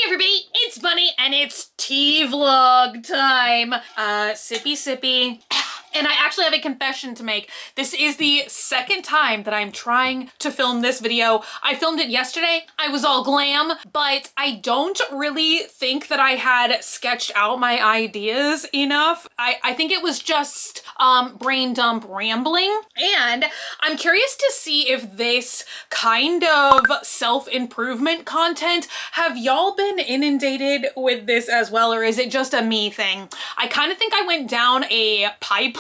everybody, it's Bunny and it's tea vlog time. Sippy sippy. And I actually have a confession to make. This is the second time that I'm trying to film this video. I filmed it yesterday. I was all glam, but I don't really think that I had sketched out my ideas enough. I think it was just brain dump rambling. And I'm curious to see if this kind of self-improvement content, have y'all been inundated with this as well, or is it just a me thing? I kind of think I went down a pipeline.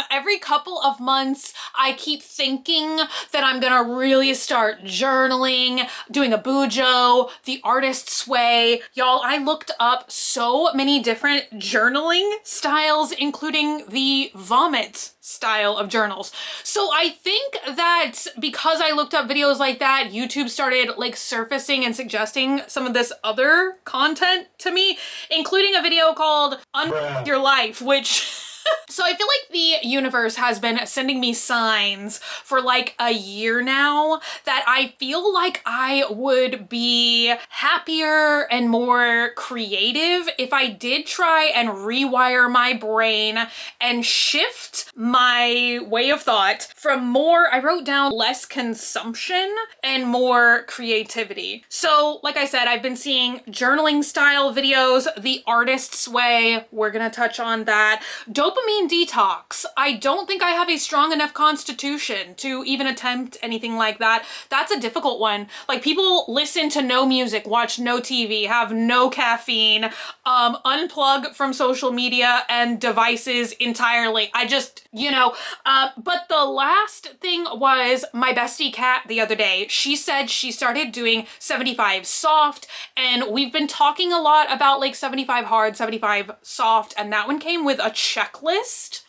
Every couple of months, I keep thinking that I'm gonna really start journaling, doing a bujo, the artist's way. Y'all, I looked up so many different journaling styles, including the vomit style of journals. So I think that because I looked up videos like that, YouTube started like surfacing and suggesting some of this other content to me, including a video called Unwrap Your Life, which so I feel like the universe has been sending me signs for like a year now that I feel like I would be happier and more creative if I did try and rewire my brain and shift my way of thought from more, I wrote down less consumption and more creativity. So like I said, I've been seeing journaling style videos, the artist's way, we're gonna touch on that. Dopamine detox. I don't think I have a strong enough constitution to even attempt anything like that. That's a difficult one. Like, people listen to no music, watch no TV, have no caffeine, unplug from social media and devices entirely. I just, you know, but the last thing was my bestie Kat the other day. She said she started doing 75 soft, and we've been talking a lot about like 75 hard, 75 soft, and that one came with a checklist.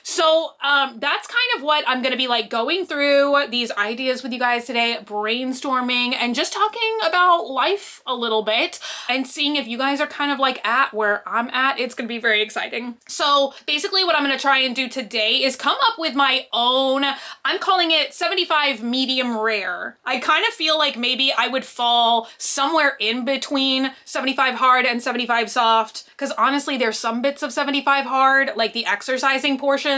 So that's kind of what I'm gonna be like going through these ideas with you guys today, brainstorming and just talking about life a little bit and seeing if you guys are kind of like at where I'm at. It's gonna be very exciting. So basically what I'm gonna try and do today is come up with my own, I'm calling it 75 medium rare. I kind of feel like maybe I would fall somewhere in between 75 hard and 75 soft, because honestly there's some bits of 75 hard, like the exercising portions,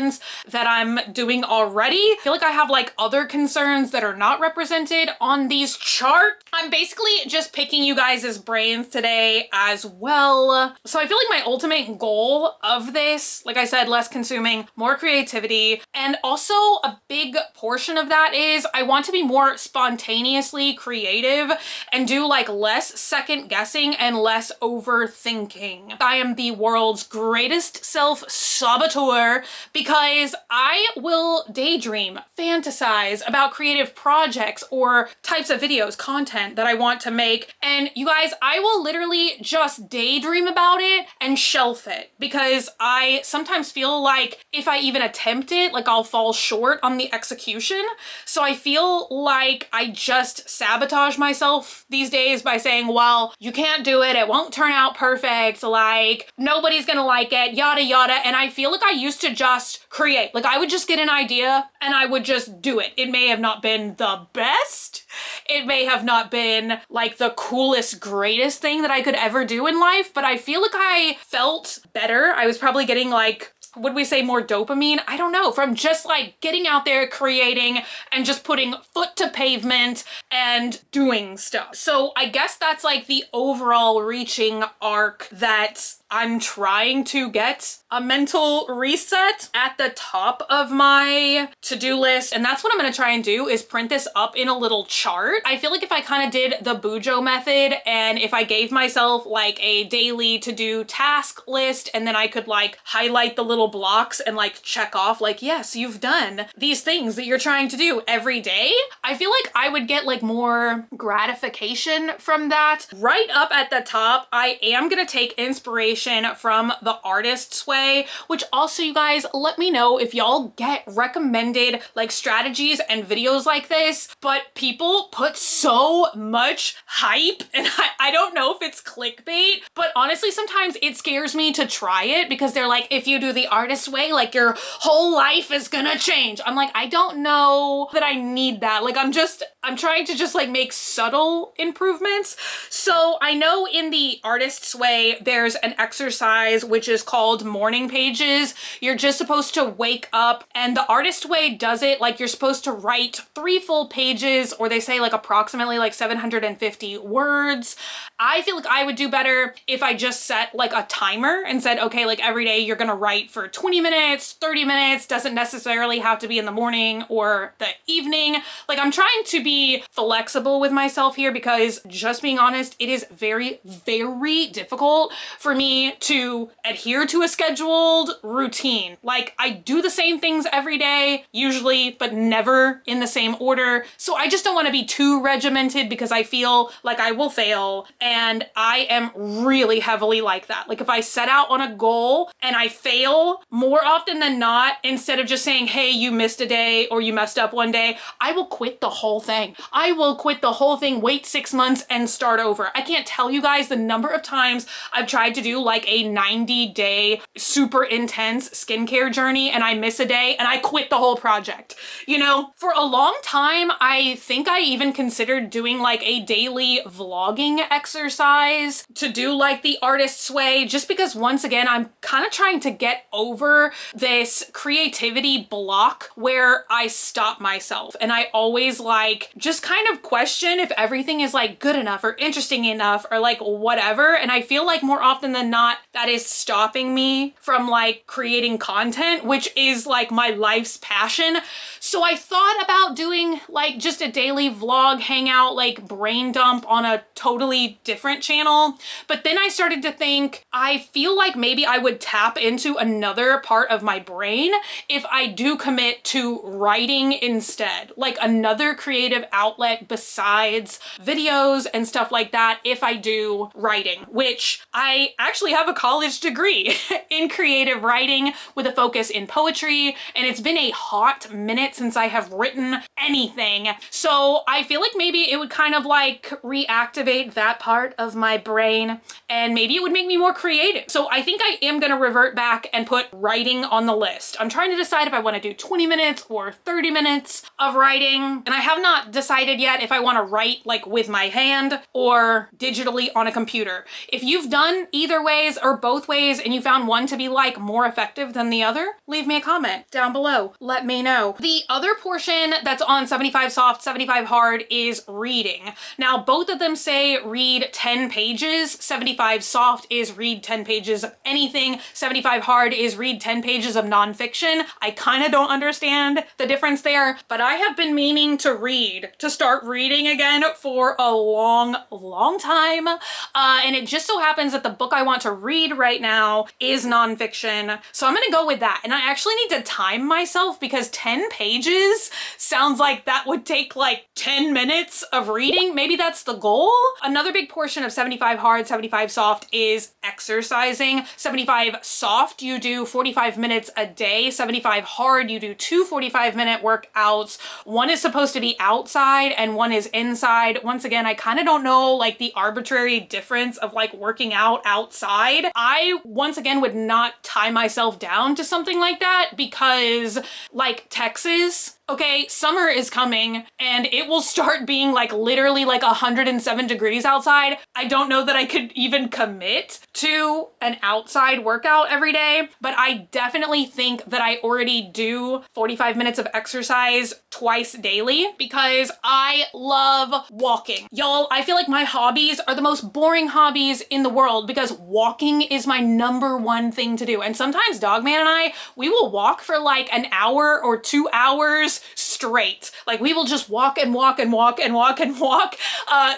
that I'm doing already. I feel like I have like other concerns that are not represented on these charts. I'm basically just picking you guys' brains today as well. So I feel like my ultimate goal of this, like I said, less consuming, more creativity, and also a big portion of that is I want to be more spontaneously creative and do like less second guessing and less overthinking. I am the world's greatest self-saboteur because I will daydream, fantasize about creative projects or types of videos, content that I want to make. And you guys, I will literally just daydream about it and shelf it because I sometimes feel like if I even attempt it, like I'll fall short on the execution. So I feel like I just sabotage myself these days by saying, well, you can't do it. It won't turn out perfect. Like, nobody's gonna like it, yada, yada. And I feel like I used to just create. Like, I would just get an idea and I would just do it. It may have not been the best. It may have not been like the coolest, greatest thing that I could ever do in life, but I feel like I felt better. I was probably getting like, would we say more dopamine? I don't know, from just like getting out there, creating, and just putting foot to pavement and doing stuff. So I guess that's like the overall reaching arc that I'm trying to get a mental reset at the top of my to-do list. And that's what I'm gonna try and do, is print this up in a little chart. I feel like if I kind of did the bujo method and if I gave myself like a daily to-do task list, and then I could like highlight the little blocks and like check off like, yes, you've done these things that you're trying to do every day, I feel like I would get like more gratification from that. Right up at the top, I am gonna take inspiration from the artist's way, which also, you guys, let me know if y'all get recommended like strategies and videos like this, but people put so much hype, and I don't know if it's clickbait, but honestly sometimes it scares me to try it because they're like, if you do the artist's way, like your whole life is gonna change. I'm like, I don't know that I need that. Like, I'm just I'm trying to just like make subtle improvements. So I know in the Artist's Way, there's an exercise which is called morning pages. You're just supposed to wake up, and the Artist's Way does it like you're supposed to write 3 full pages, or they say like approximately like 750 words. I feel like I would do better if I just set like a timer and said, okay, like every day you're gonna write for 20 minutes, 30 minutes, doesn't necessarily have to be in the morning or the evening. Like I'm trying to be flexible with myself here because, just being honest, it is very, very difficult for me to adhere to a scheduled routine. Like I do the same things every day, usually, but never in the same order. So I just don't want to be too regimented because I feel like I will fail. And I am really heavily like that. Like if I set out on a goal and I fail, more often than not, instead of just saying, hey, you missed a day or you messed up one day, I will quit the whole thing. I will quit the whole thing, wait 6 months and start over. I can't tell you guys the number of times I've tried to do like a 90-day super intense skincare journey and I miss a day and I quit the whole project. You know, for a long time, I think I even considered doing like a daily vlogging exercise to do like the Artist's Way, just because once again, I'm kind of trying to get over this creativity block where I stop myself and I always like just kind of question if everything is like good enough or interesting enough or like whatever. And I feel like more often than not, that is stopping me from like creating content, which is like my life's passion. So I thought about doing like just a daily vlog hangout, like brain dump on a totally different channel. But then I started to think, I feel like maybe I would tap into another part of my brain if I do commit to writing instead, like another creative outlet besides videos and stuff like that if I do writing, which I actually have a college degree in creative writing with a focus in poetry, and it's been a hot minute since I have written anything. So I feel like maybe it would kind of like reactivate that part of my brain and maybe it would make me more creative. So I think I am gonna revert back and put writing on the list. I'm trying to decide if I want to do 20 minutes or 30 minutes of writing, and I have not decided yet if I want to write like with my hand or digitally on a computer. If you've done either ways or both ways and you found one to be like more effective than the other, leave me a comment down below. Let me know. The other portion that's on 75 soft, 75 hard is reading. Now, both of them say read 10 pages. 75 soft is read 10 pages of anything. 75 hard is read 10 pages of nonfiction. I kind of don't understand the difference there, but I have been meaning to start reading again for a long time. And it just so happens that the book I want to read right now is nonfiction. So I'm gonna go with that. And I actually need to time myself because 10 pages sounds like that would take like 10 minutes of reading. Maybe that's the goal. Another big portion of 75 hard, 75 soft is exercising. 75 soft, you do 45 minutes a day. 75 hard, you do 2 45-minute workouts. One is supposed to be outside and one is inside. Once again, I kind of don't know like the arbitrary difference of like working out outside. I, once again, would not tie myself down to something like that because like Texas, okay, summer is coming and it will start being like literally like 107 degrees outside. I don't know that I could even commit to an outside workout every day, but I definitely think that I already do 45 minutes of exercise twice daily because I love walking. Y'all, I feel like my hobbies are the most boring hobbies in the world because walking is my #1 thing to do. And sometimes Dogman and I, we will walk for like an hour or 2 hours straight. Like we will just walk and walk and walk and walk and walk.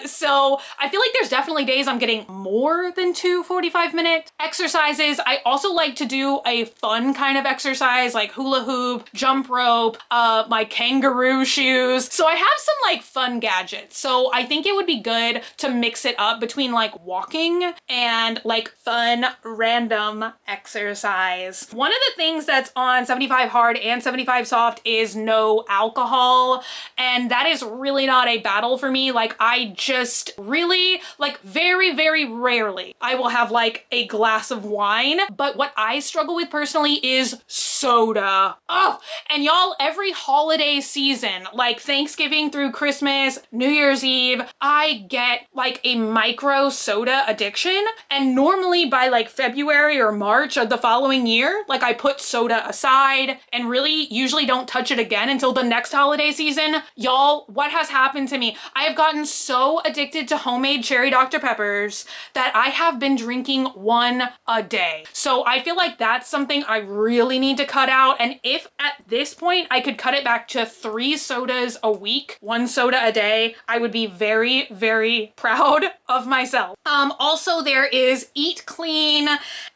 So I feel like there's definitely days I'm getting more than 2 45-minute exercises. I also like to do a fun kind of exercise like hula hoop, jump rope, my kangaroo shoes. So I have some like fun gadgets. So I think it would be good to mix it up between like walking and like fun random exercise. One of the things that's on 75 hard and 75 soft is no alcohol. alcohol, and that is really not a battle for me. Like, I just really, like, very, very rarely I will have like a glass of wine, but what I struggle with personally is soda. Oh, and y'all, every holiday season, like Thanksgiving through Christmas, New Year's Eve, I get like a micro soda addiction, and normally by like February or March of the following year, like I put soda aside and really usually don't touch it again until the next holiday season. Y'all, what has happened to me? I have gotten so addicted to homemade cherry Dr. Peppers that I have been drinking one a day. So I feel like that's something I really need to cut out. And if at this point I could cut it back to 3 sodas a week, 1 soda a day, I would be very, very proud of myself. Also there is eat clean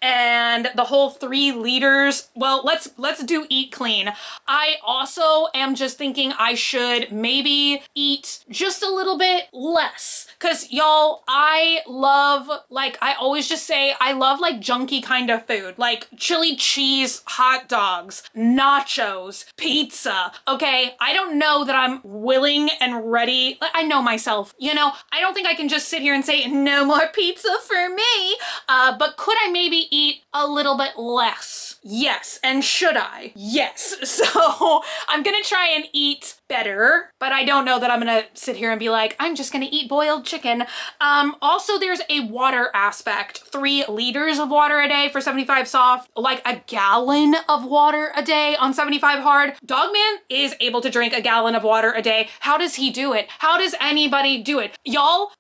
and the whole 3 liters. Well, let's do eat clean. I also am just thinking I should maybe eat just a little bit less. Cause y'all, I love, like, I always just say I love like junky kind of food, like chili cheese, hot dogs, nachos, pizza. Okay, I don't know that I'm willing and ready. I know myself, you know, I don't think I can just sit here and say no more pizza for me. But could I maybe eat a little bit less? Yes. And should I? Yes. So I'm gonna try and eat better, but I don't know that I'm gonna sit here and be like, I'm just gonna eat boiled chicken. Also there's a water aspect. 3 liters of water a day for 75 soft, like a gallon of water a day on 75 hard. Dogman is able to drink a gallon of water a day. How does he do it? How does anybody do it? Y'all,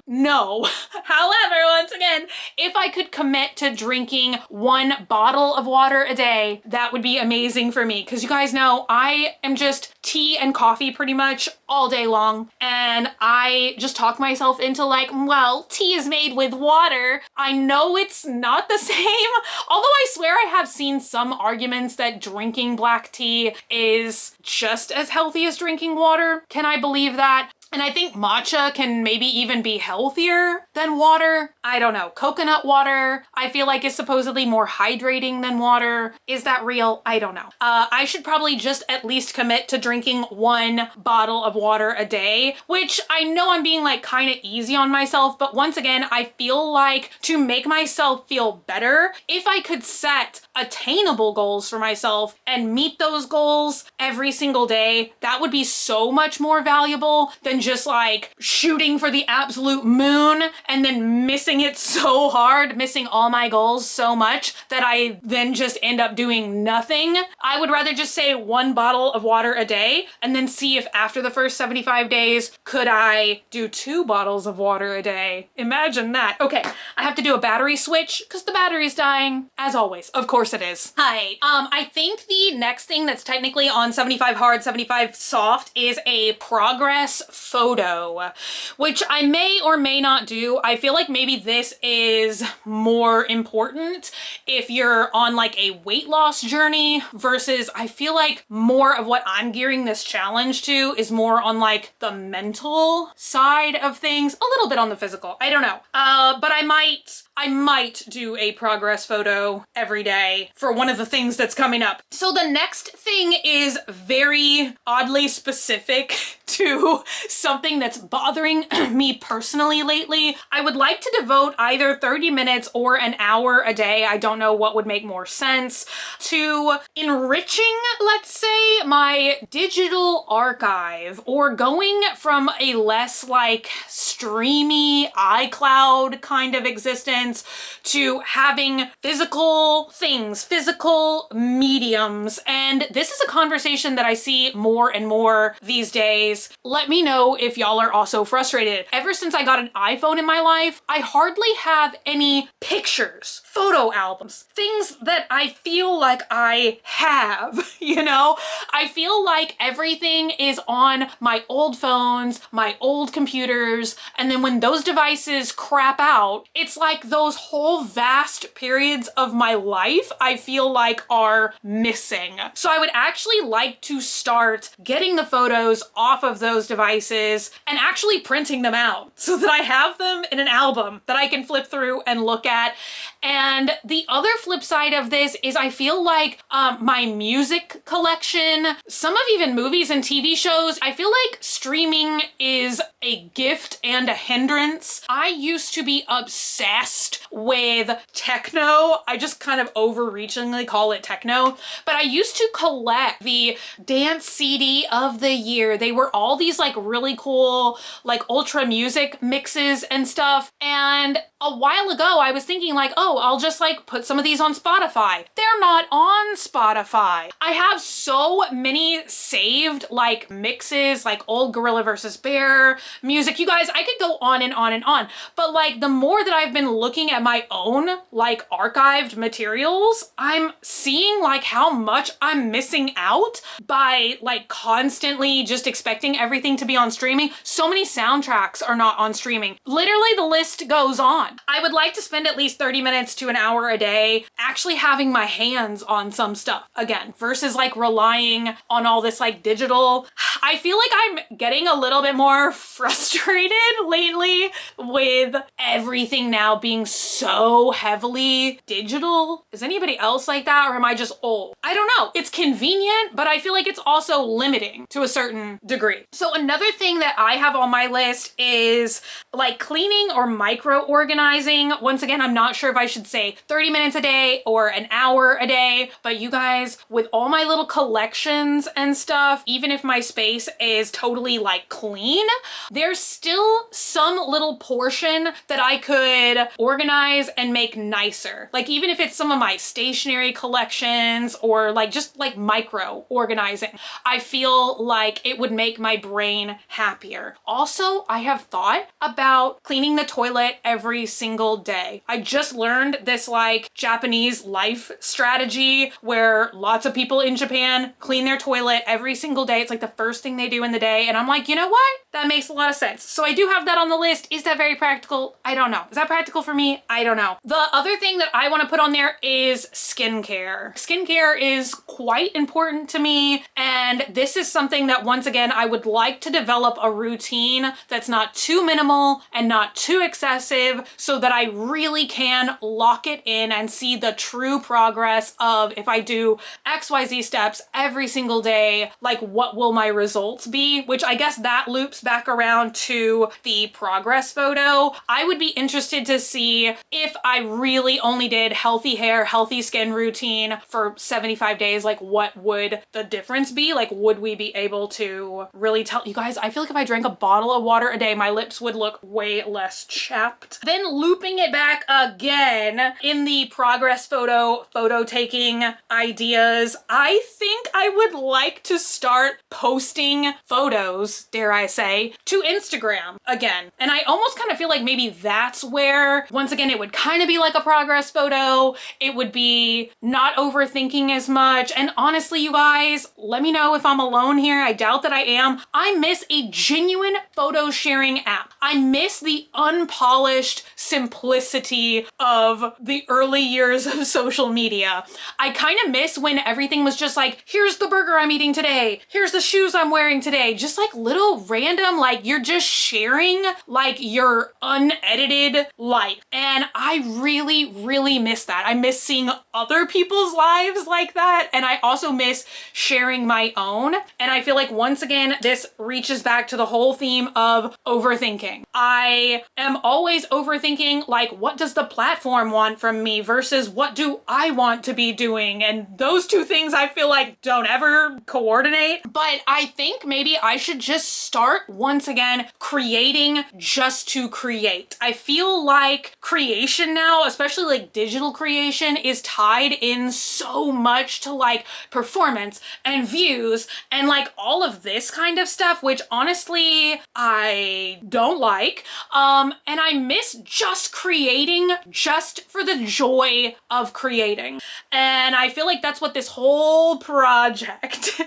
no. However, once again, if I could commit to drinking 1 bottle of water a day, that would be amazing for me. Cause you guys know I am just tea and coffee pretty much all day long. And I just talk myself into like, well, tea is made with water. I know it's not the same. Although I swear I have seen some arguments that drinking black tea is just as healthy as drinking water. Can I believe that? And I think matcha can maybe even be healthier than water. I don't know. Coconut water, I feel like is supposedly more hydrating than water. Is that real? I don't know. I should probably just at least commit to drinking 1 bottle of water a day, which I know I'm being like kind of easy on myself, but once again, I feel like to make myself feel better, if I could set attainable goals for myself and meet those goals every single day, that would be so much more valuable than just like shooting for the absolute moon and then missing it so hard, missing all my goals so much that I then just end up doing nothing. I would rather just say 1 bottle of water a day and then see if after the first 75 days, could I do 2 bottles of water a day? Imagine that. Okay, I have to do a battery switch because the battery's dying, as always. Of course it is. Hi. I think the next thing that's technically on 75 hard, 75 soft is a progress photo, which I may or may not do. I feel like maybe this is more important if you're on like a weight loss journey versus I feel like more of what I'm gearing this challenge to is more on like the mental side of things, a little bit on the physical. I don't know. But I might do a progress photo every day for one of the things that's coming up. So the next thing is very oddly specific to something that's bothering me personally lately. I would like to devote either 30 minutes or an hour a day, I don't know what would make more sense, to enriching, let's say, my digital archive, or going from a less like streamy iCloud kind of existence to having physical things, physical mediums. And this is a conversation that I see more and more these days. Let me know if y'all are also frustrated. Ever since I got an iPhone in my life, I hardly have any pictures, photo albums, things that I feel like I have, you know? I feel like everything is on my old phones, my old computers, and then when those devices crap out, it's like those whole vast periods of my life I feel like are missing. So I would actually like to start getting the photos off of of those devices and actually printing them out so that I have them in an album that I can flip through and look at. And the other flip side of this is I feel like my music collection, some of even movies and TV shows, I feel like streaming is a gift and a hindrance. I used to be obsessed with techno. I just kind of overreachingly call it techno, but I used to collect the dance CD of the year. They were all these like really cool, like ultra music mixes and stuff. And a while ago, I was thinking like, oh, I'll just like put some of these on Spotify. They're not on Spotify. I have so many saved like mixes, like old Gorilla versus Bear music. You guys, I could go on and on and on. But like the more that I've been looking at my own like archived materials, I'm seeing like how much I'm missing out by like constantly just expecting everything to be on streaming. So many soundtracks are not on streaming. Literally the list goes on. I would like to spend at least 30 minutes to an hour a day actually having my hands on some stuff again, versus like relying on all this like digital. I feel like I'm getting a little bit more frustrated lately with everything now being so heavily digital. Is anybody else like that, or am I just old? I don't know. It's convenient, but I feel like it's also limiting to a certain degree. So another thing that I have on my list is like cleaning or micro organizing. Once again, I'm not sure if I should say 30 minutes a day or an hour a day, but you guys, with all my little collections and stuff, even if my space is totally like clean, there's still some little portion that I could organize and make nicer. Like even if it's some of my stationery collections or like just like micro organizing, I feel like it would make my brain happier. Also, I have thought about cleaning the toilet every single day. I just learned this like Japanese life strategy where lots of people in Japan clean their toilet every single day. It's like the first thing they do in the day. And I'm like, you know what? That makes a lot of sense. So I do have that on the list. Is that very practical? I don't know. Is that practical for me? I don't know. The other thing that I want to put on there is skincare. Skincare is quite important to me. And this is something that once again, I would like to develop a routine that's not too minimal and not too excessive, so that I really can lock it in and see the true progress of if I do XYZ steps every single day, like what will my results be? Which I guess that loops back around to the progress photo. I would be interested to see if I really only did healthy hair, healthy skin routine for 75 days, like what would the difference be? Like would we be able to really tell? You guys, I feel like if I drank a bottle of water a day, my lips would look way less chapped. Then looping it back again in the progress photo taking ideas, I think I would like to start posting photos, dare I say, to Instagram again. And I almost kind of feel like maybe that's where, once again, it would kind of be like a progress photo. It would be not overthinking as much. And honestly, you guys, let me know if I'm alone here. I doubt that I am. I miss a genuine photo sharing app. I miss the unpolished simplicity of the early years of social media. I kind of miss when everything was just like, here's the burger I'm eating today. Here's the shoes I'm wearing today. Just like little random, like you're just sharing like your unedited life. And I really, really miss that. I miss seeing other people's lives like that. And I also miss sharing my own. And I feel like once again, this reaches back to the whole theme of overthinking. I am always overthinking like, what does the platform want from me versus what do I want to be doing? And those two things I feel like don't ever coordinate. But I think maybe I should just start once again creating just to create. I feel like creation now, especially like digital creation, is tied in so much to like performance and views and like all of this kind of stuff, which honestly I don't like. And I miss just creating just for the joy of creating. And I feel like that's what this whole project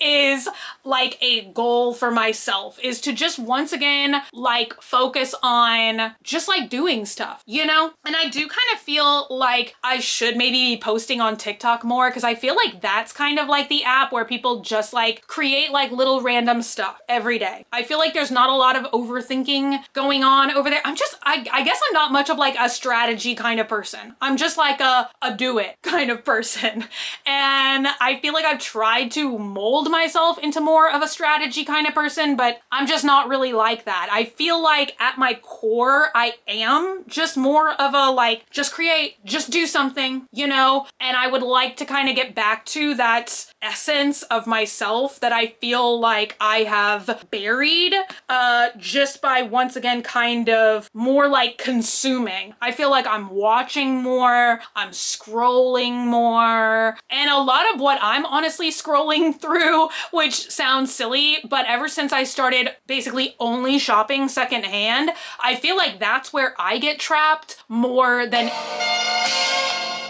is like a goal for myself, is to just once again like focus on just like doing stuff, you know? And I do kind of feel like I should maybe be posting on TikTok more, because I feel like that's kind of like the app where people just like create like little random random stuff every day. I feel like there's not a lot of overthinking going on over there. I guess I'm not much of like a strategy kind of person. I'm just like a do it kind of person. And I feel like I've tried to mold myself into more of a strategy kind of person, but I'm just not really like that. I feel like at my core, I am just more of a like, just create, just do something, you know? And I would like to kind of get back to that essence of myself that I feel like I have buried just by once again kind of more like consuming. I feel like I'm watching more, I'm scrolling more, and a lot of what I'm honestly scrolling through, which sounds silly, but ever since I started basically only shopping secondhand, I feel like that's where I get trapped more than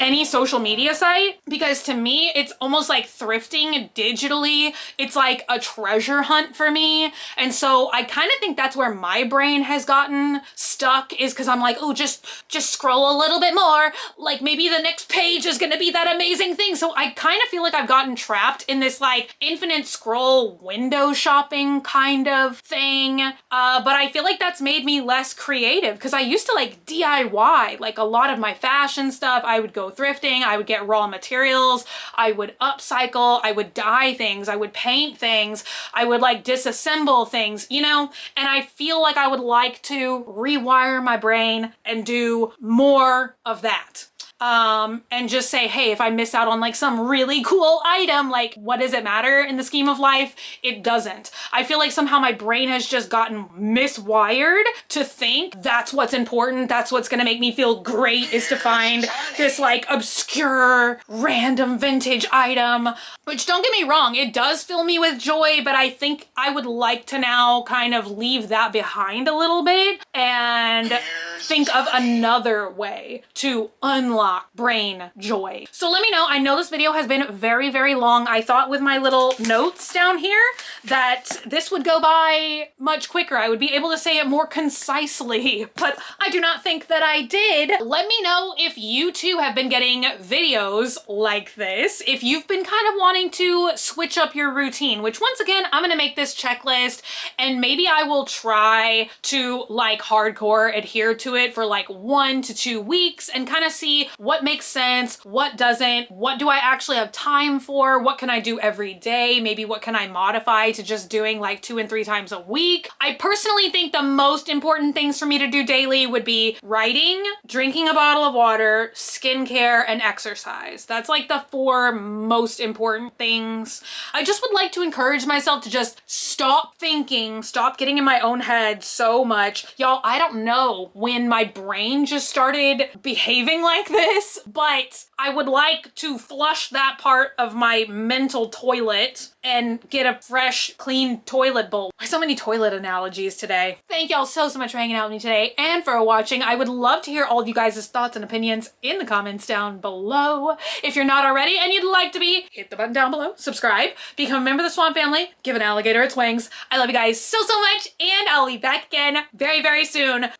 any social media site, because to me it's almost like thrifting digitally. It's like a treasure hunt for me, and so I kind of think that's where my brain has gotten stuck, is because I'm like, oh, just scroll a little bit more, like maybe the next page is gonna be that amazing thing. So I kind of feel like I've gotten trapped in this like infinite scroll window shopping kind of thing, but I feel like that's made me less creative, because I used to like DIY like a lot of my fashion stuff. I would go thrifting, I would get raw materials, I would upcycle, I would dye things, I would paint things, I would like disassemble things, you know? And I feel like I would like to rewire my brain and do more of that. And just say, hey, if I miss out on like some really cool item, like what does it matter in the scheme of life? It doesn't. I feel like somehow my brain has just gotten miswired to think that's what's important. That's what's gonna make me feel great, is to find this like obscure random vintage item, which don't get me wrong, it does fill me with joy, but I think I would like to now kind of leave that behind a little bit and think of another way to unlock brain joy. So let me know. I know this video has been very, very long. I thought with my little notes down here that this would go by much quicker. I would be able to say it more concisely, but I do not think that I did. Let me know if you too have been getting videos like this, if you've been kind of wanting to switch up your routine, which once again, I'm gonna make this checklist and maybe I will try to like hardcore adhere to it for like 1 to 2 weeks and kind of see what makes sense, what doesn't, what do I actually have time for, what can I do every day, maybe what can I modify to just doing like 2 and 3 times a week. I personally think the most important things for me to do daily would be writing, drinking a bottle of water, skincare, and exercise. That's like the 4 most important things. I just would like to encourage myself to just stop thinking, stop getting in my own head so much. Y'all, I don't know when my brain just started behaving like this, but I would like to flush that part of my mental toilet and get a fresh, clean toilet bowl. So many toilet analogies today. Thank y'all so much for hanging out with me today and for watching. I would love to hear all of you guys' thoughts and opinions in the comments down below. If you're not already and you'd like to be, hit the button down below, subscribe, become a member of the Swamp family, give an alligator its wings. I love you guys so much, and I'll be back again very, very soon. Bye!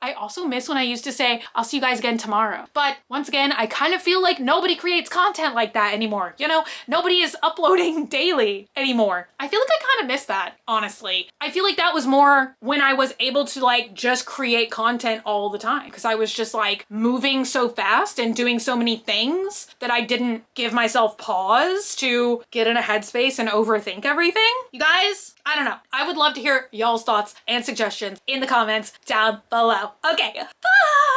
I also miss when I used to say, I'll see you guys again tomorrow. But once again, I kind of feel like nobody creates content like that anymore. You know, nobody is uploading daily anymore. I feel like I kind of miss that, honestly. I feel like that was more when I was able to like just create content all the time, because I was just like moving so fast and doing so many things that I didn't give myself pause to get in a headspace and overthink everything. You guys, I don't know. I would love to hear y'all's thoughts and suggestions in the comments down below. Okay, bye!